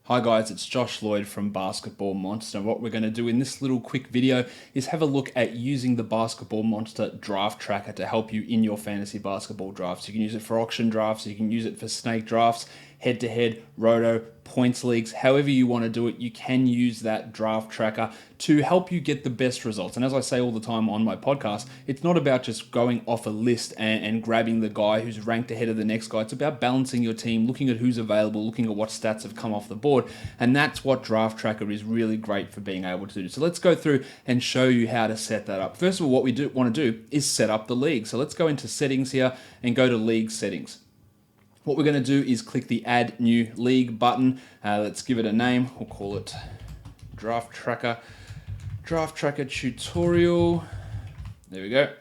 Hi guys, it's Josh Lloyd from Basketball Monster. What we're going to do in this little quick video is have a look at using the Basketball Monster draft tracker to help you in your fantasy basketball drafts. You can use it for auction drafts, you can use it for snake drafts, head-to-head, roto, points leagues, however you want to do it, you can use that draft tracker to help you get the best results. And as I say all the time on my podcast, it's not about just going off a list and grabbing the guy who's ranked ahead of the next guy. It's about balancing your team, looking at who's available, looking at what stats have come off the board. And that's what draft tracker is really great for being able to do. So let's go through and show you how to set that up. First of all, what we want to do is set up the league. So let's go into settings here and go to league settings. What we're going to do is click the Add New League button. Let's give it a name. We'll call it Draft Tracker Tutorial. There we go.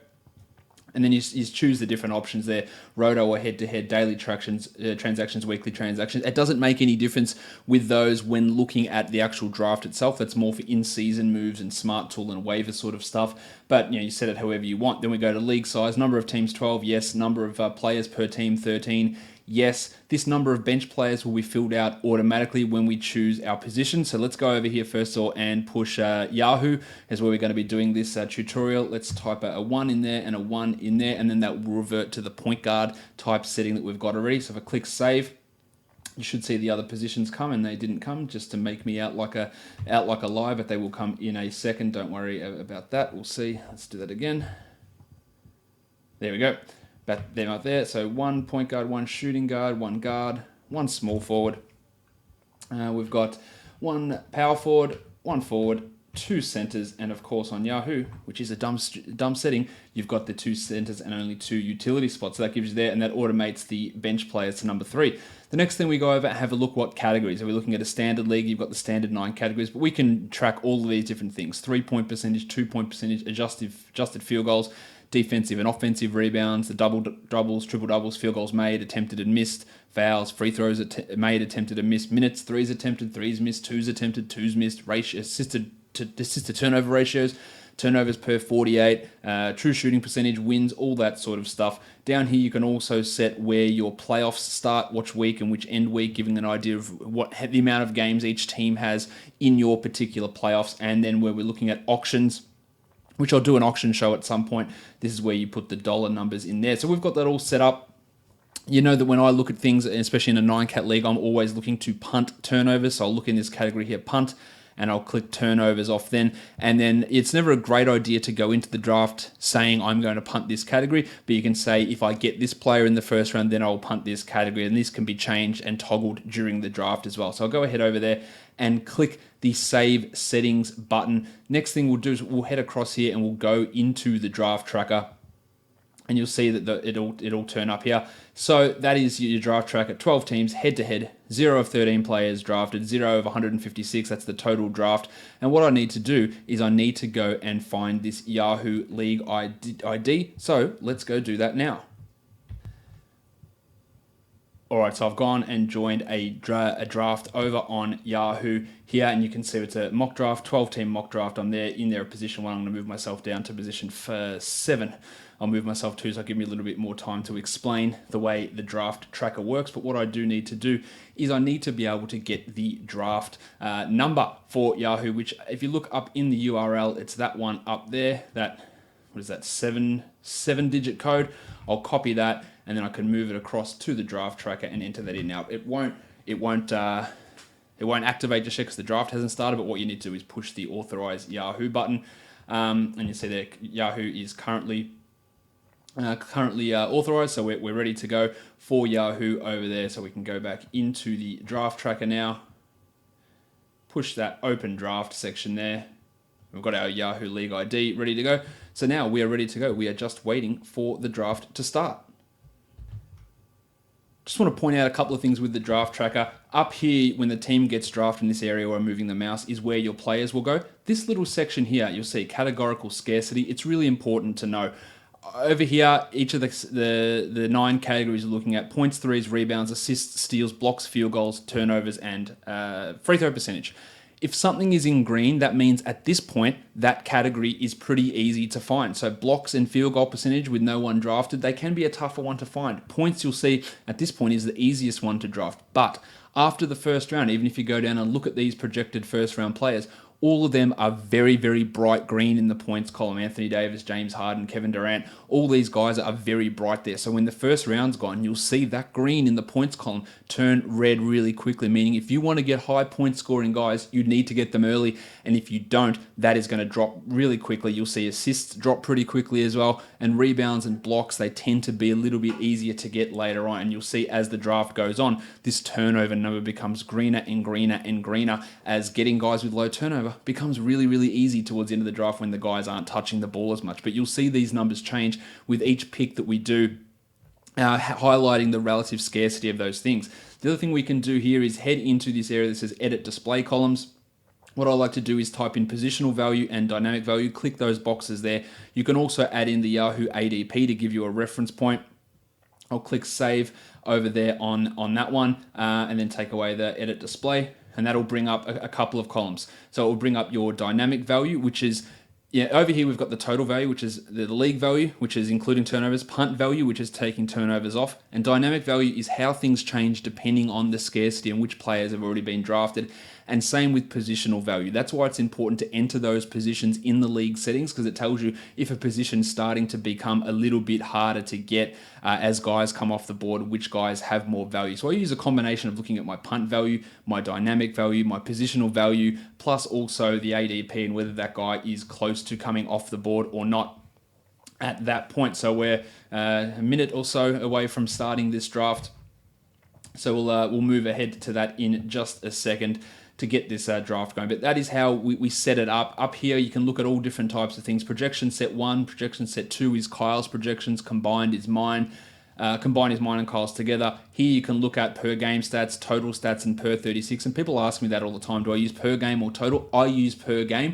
And then you choose the different options there, roto or head-to-head, daily transactions, weekly transactions. It doesn't make any difference with those when looking at the actual draft itself. That's more for in-season moves and smart tool and waiver sort of stuff. But you set it however you want. Then we go to league size, number of teams 12, yes. Number of players per team 13, yes. This number of bench players will be filled out automatically when we choose our position. So let's go over here first of all and push Yahoo is where we're going to be doing this tutorial. Let's type a 1 in there and a 1 in there, and then that will revert to the point guard type setting that we've got already. So if I click save, you should see the other positions come, and they didn't come just to make me out like a lie, but they will come in a second. Don't worry about that. We'll see. Let's do that again. There we go. But they're not there. So 1 point guard, 1 shooting guard, 1 small forward. We've got 1 power forward, 1 forward, 2 centers, and of course on Yahoo, which is a dumb setting, you've got the 2 centers and only 2 utility spots. So that gives you there, and that automates the bench players to number 3. The next thing we go over, have a look what categories. Are we looking at a standard league? You've got the standard 9 categories, but we can track all of these different things: 3-point percentage, 2-point percentage, adjusted field goals, defensive and offensive rebounds, the doubles, triple doubles, field goals made, attempted and missed, fouls, free throws made, attempted and missed, minutes, threes attempted, threes missed, twos attempted, twos missed, assisted turnover ratios, turnovers per 48, true shooting percentage, wins, all that sort of stuff. Down here, you can also set where your playoffs start, which week and which end week, giving an idea of what the amount of games each team has in your particular playoffs. And then where we're looking at auctions, which I'll do an auction show at some point. This is where you put the dollar numbers in there. So we've got that all set up. You know that when I look at things, especially in a 9-cat league, I'm always looking to punt turnovers. So I'll look in this category here, punt, and I'll click turnovers off then. And then it's never a great idea to go into the draft saying I'm going to punt this category, but you can say if I get this player in the first round, then I'll punt this category. And this can be changed and toggled during the draft as well. So I'll go ahead over there and click the Save Settings button. Next thing we'll do is we'll head across here and we'll go into the draft tracker. And you'll see that it'll turn up here. So that is your draft tracker, 12 teams, head-to-head, 0 of 13 players drafted, 0 of 156, that's the total draft. And what I need to do is I need to go and find this Yahoo League ID. So let's go do that now. Alright, so I've gone and joined a draft over on Yahoo here, and you can see it's a mock draft, 12-team mock draft. I'm there in there at position 1. I'm going to move myself down to position 7. I'll move myself to, so I'll give me a little bit more time to explain the way the draft tracker works. But what I do need to do is I need to be able to get the draft number for Yahoo, which if you look up in the URL, it's that one up there, that, what is that, 7-digit code. I'll copy that, and then I can move it across to the draft tracker and enter that in. Now, it won't activate just yet because the draft hasn't started, but what you need to do is push the Authorize Yahoo button. And you see there, Yahoo is currently authorized, so we're ready to go for Yahoo over there. So we can go back into the draft tracker now, push that open draft section there. We've got our Yahoo League ID ready to go. So now we are ready to go. We are just waiting for the draft to start. Just want to point out a couple of things with the draft tracker. Up here, when the team gets drafted in this area where I'm moving the mouse, is where your players will go. This little section here, you'll see categorical scarcity. It's really important to know. Over here, each of the 9 categories we're looking at: points, threes, rebounds, assists, steals, blocks, field goals, turnovers, and free throw percentage. If something is in green, that means at this point, that category is pretty easy to find. So blocks and field goal percentage with no one drafted, they can be a tougher one to find. Points, you'll see at this point, is the easiest one to draft. But After the first round, even if you go down and look at these projected first round players, all of them are very, very bright green in the points column. Anthony Davis, James Harden, Kevin Durant, all these guys are very bright there. So when the first round's gone, you'll see that green in the points column turn red really quickly, meaning if you want to get high point scoring guys, you need to get them early. And if you don't, that is going to drop really quickly. You'll see assists drop pretty quickly as well. And rebounds and blocks, they tend to be a little bit easier to get later on. And you'll see as the draft goes on, this turnover number becomes greener and greener and greener, as getting guys with low turnover becomes really, really easy towards the end of the draft when the guys aren't touching the ball as much. But you'll see these numbers change with each pick that we do, highlighting the relative scarcity of those things. The other thing we can do here is head into this area that says edit display columns. What I like to do is type in positional value and dynamic value, click those boxes there. You can also add in the Yahoo ADP to give you a reference point. I'll click save over there on that one, and then take away the edit display, and that'll bring up a couple of columns. So it will bring up your dynamic value, which is, over here we've got the total value, which is the league value, which is including turnovers, punt value, which is taking turnovers off, and dynamic value is how things change depending on the scarcity and which players have already been drafted. And same with positional value. That's why it's important to enter those positions in the league settings, because it tells you if a position's starting to become a little bit harder to get as guys come off the board, which guys have more value. So I use a combination of looking at my punt value, my dynamic value, my positional value, plus also the ADP and whether that guy is close to coming off the board or not at that point. So we're a minute or so away from starting this draft. So we'll move ahead to that in just a second to get this draft going. But that is how we set it up. Up here, you can look at all different types of things. Projection set 1, projection set 2 is Kyle's projections, combined is mine. Combined is mine and Kyle's together. Here you can look at per game stats, total stats, and per 36. And people ask me that all the time. Do I use per game or total? I use per game.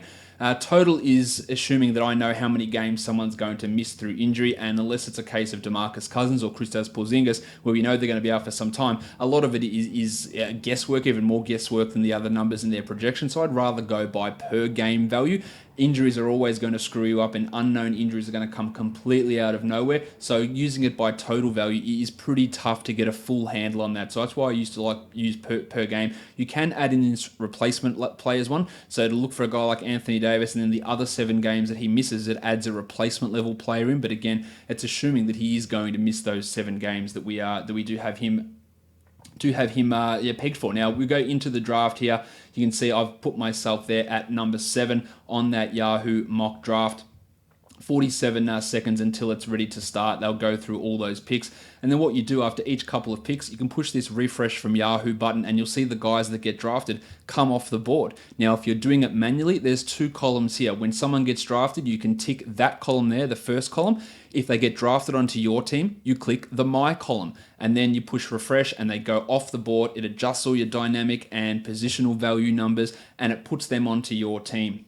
Total is assuming that I know how many games someone's going to miss through injury, and unless it's a case of DeMarcus Cousins or Kristaps Porzingis, where we know they're going to be out for some time, a lot of it is guesswork, even more guesswork than the other numbers in their projection. So I'd rather go by per game value. Injuries are always going to screw you up, and unknown injuries are going to come completely out of nowhere. So using it by total value is pretty tough to get a full handle on that. So that's why I used to use per game. You can add in this replacement players one. So to look for a guy like Anthony Davis, and then the other 7 games that he misses, it adds a replacement level player in. But again, it's assuming that he is going to miss those 7 games that we do have him pegged for. Now we go into the draft here. You can see I've put myself there at number 7 on that Yahoo mock draft. 47 seconds until it's ready to start. They'll go through all those picks. And then what you do after each couple of picks, you can push this refresh from Yahoo button, and you'll see the guys that get drafted come off the board. Now, if you're doing it manually, there's 2 columns here. When someone gets drafted, you can tick that column there, the first column. If they get drafted onto your team, you click the My column, and then you push refresh and they go off the board. It adjusts all your dynamic and positional value numbers, and it puts them onto your team.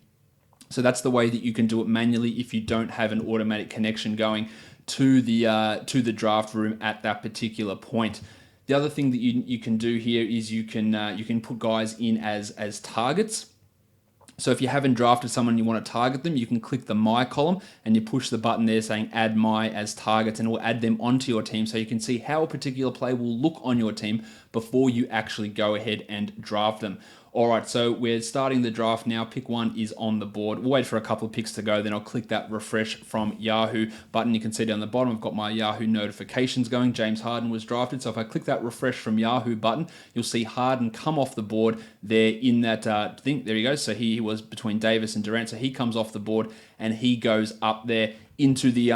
So that's the way that you can do it manually if you don't have an automatic connection going to the draft room at that particular point. The other thing that you can do here is you can put guys in as targets. So if you haven't drafted someone and you want to target them, you can click the My column and you push the button there saying Add My as targets, and it will add them onto your team so you can see how a particular player will look on your team before you actually go ahead and draft them. All right, so we're starting the draft now. Pick 1 is on the board. We'll wait for a couple of picks to go, then I'll click that refresh from Yahoo button. You can see down the bottom, I've got my Yahoo notifications going. James Harden was drafted. So if I click that refresh from Yahoo button, you'll see Harden come off the board there in that thing. There you go. So he was between Davis and Durant. So he comes off the board and he goes up there into the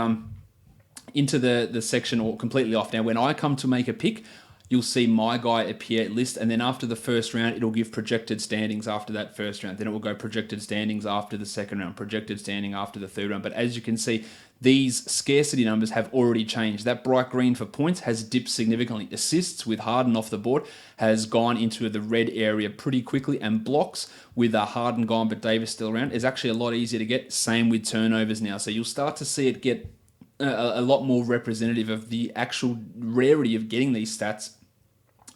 section, or completely off. Now, when I come to make a pick, you'll see my guy appear list, and then after the first round, it'll give projected standings after that first round. Then it will go projected standings after the second round, projected standing after the third round. But as you can see, these scarcity numbers have already changed. That bright green for points has dipped significantly. Assists with Harden off the board has gone into the red area pretty quickly, and blocks with Harden gone but Davis still around is actually a lot easier to get. Same with turnovers now. So you'll start to see it get a lot more representative of the actual rarity of getting these stats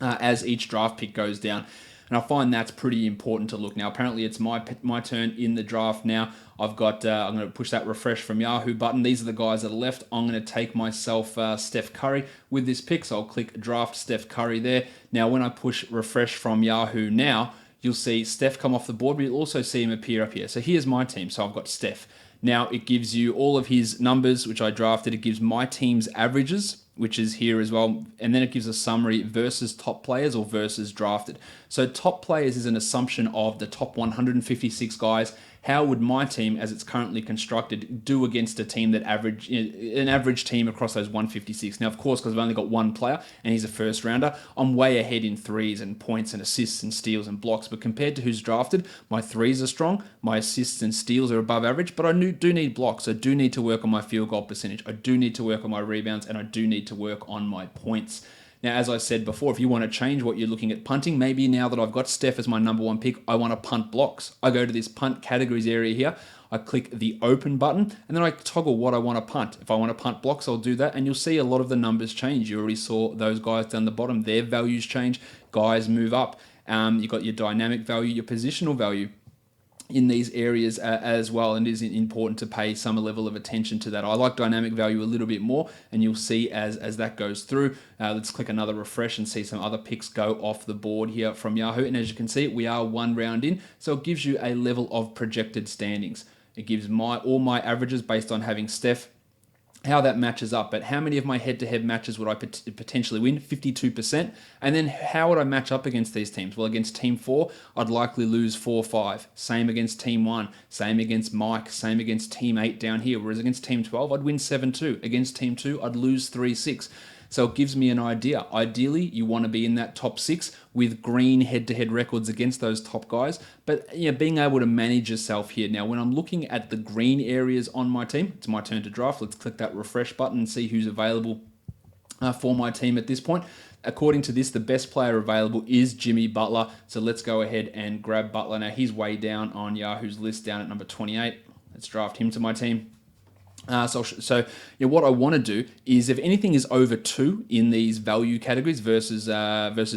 as each draft pick goes down. And I find that's pretty important to look. Now, apparently it's my turn in the draft now. I've got, I'm going to push that refresh from Yahoo button. These are the guys that are left. I'm going to take myself Steph Curry with this pick. So I'll click draft Steph Curry there. Now, when I push refresh from Yahoo now, you'll see Steph come off the board, but you'll also see him appear up here. So here's my team. So I've got Steph. Now, it gives you all of his numbers, which I drafted. It gives my team's averages, which is here as well. And then it gives a summary versus top players or versus drafted. So top players is an assumption of the top 156 guys. How would my team, as it's currently constructed, do against a team that an average team across those 156? Now, of course, because I've only got one player and he's a first rounder, I'm way ahead in threes and points and assists and steals and blocks. But compared to who's drafted, my threes are strong, my assists and steals are above average, but I do need blocks. I do need to work on my field goal percentage. I do need to work on my rebounds, and I do need to work on my points. Now, as I said before, if you want to change what you're looking at punting, maybe now that I've got Steph as my number one pick, I want to punt blocks. I go to this punt categories area here. I click the open button, and then I toggle what I want to punt. If I want to punt blocks, I'll do that, and you'll see a lot of the numbers change. You already saw those guys down the bottom. Their values change. Guys move up. You've got your dynamic value, your positional value in these areas as well, and it is important to pay some level of attention to that. I like dynamic value a little bit more, and you'll see as that goes through. Let's click another refresh and see some other picks go off the board here from Yahoo. And as you can see, we are one round in, so it gives you a level of projected standings. It gives all my averages based on having Steph, how that matches up, but how many of my head-to-head matches would I potentially win? 52%. And then how would I match up against these teams? Well, against Team 4, I'd likely lose 4-5. Same against Team 1. Same against Mike. Same against Team 8 down here. Whereas against Team 12, I'd win 7-2. Against Team 2, I'd lose 3-6. So it gives me an idea. Ideally, you want to be in that top 6 with green head-to-head records against those top guys. But being able to manage yourself here. Now, when I'm looking at the green areas on my team, it's my turn to draft. Let's click that refresh button and see who's available for my team at this point. According to this, the best player available is Jimmy Butler. So let's go ahead and grab Butler. Now, he's way down on Yahoo's list, down at number 28. Let's draft him to my team. So what I want to do is, if anything is over 2 in these value categories versus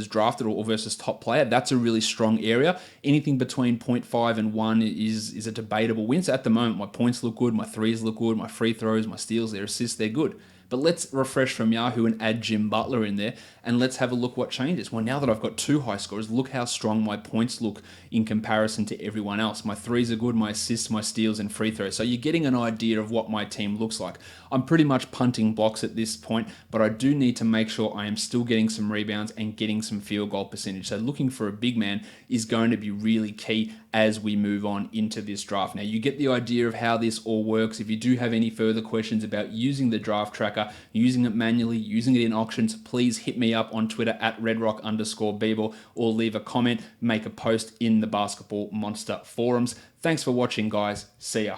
drafted or versus top player, that's a really strong area. Anything between 0.5 and 1 is a debatable win. So at the moment, my points look good, my threes look good, my free throws, my steals, their assists, they're good. But let's refresh from Yahoo and add Jim Butler in there, and let's have a look what changes. Well, now that I've got 2 high scorers, look how strong my points look in comparison to everyone else. My threes are good, my assists, my steals, and free throws. So you're getting an idea of what my team looks like. I'm pretty much punting blocks at this point, but I do need to make sure I am still getting some rebounds and getting some field goal percentage. So looking for a big man is going to be really key as we move on into this draft. Now, you get the idea of how this all works. If you do have any further questions about using the draft tracker, using it manually, using it in auctions, please hit me up on Twitter at redrock_bball, or leave a comment, make a post in the Basketball Monster forums. Thanks for watching, guys. See ya.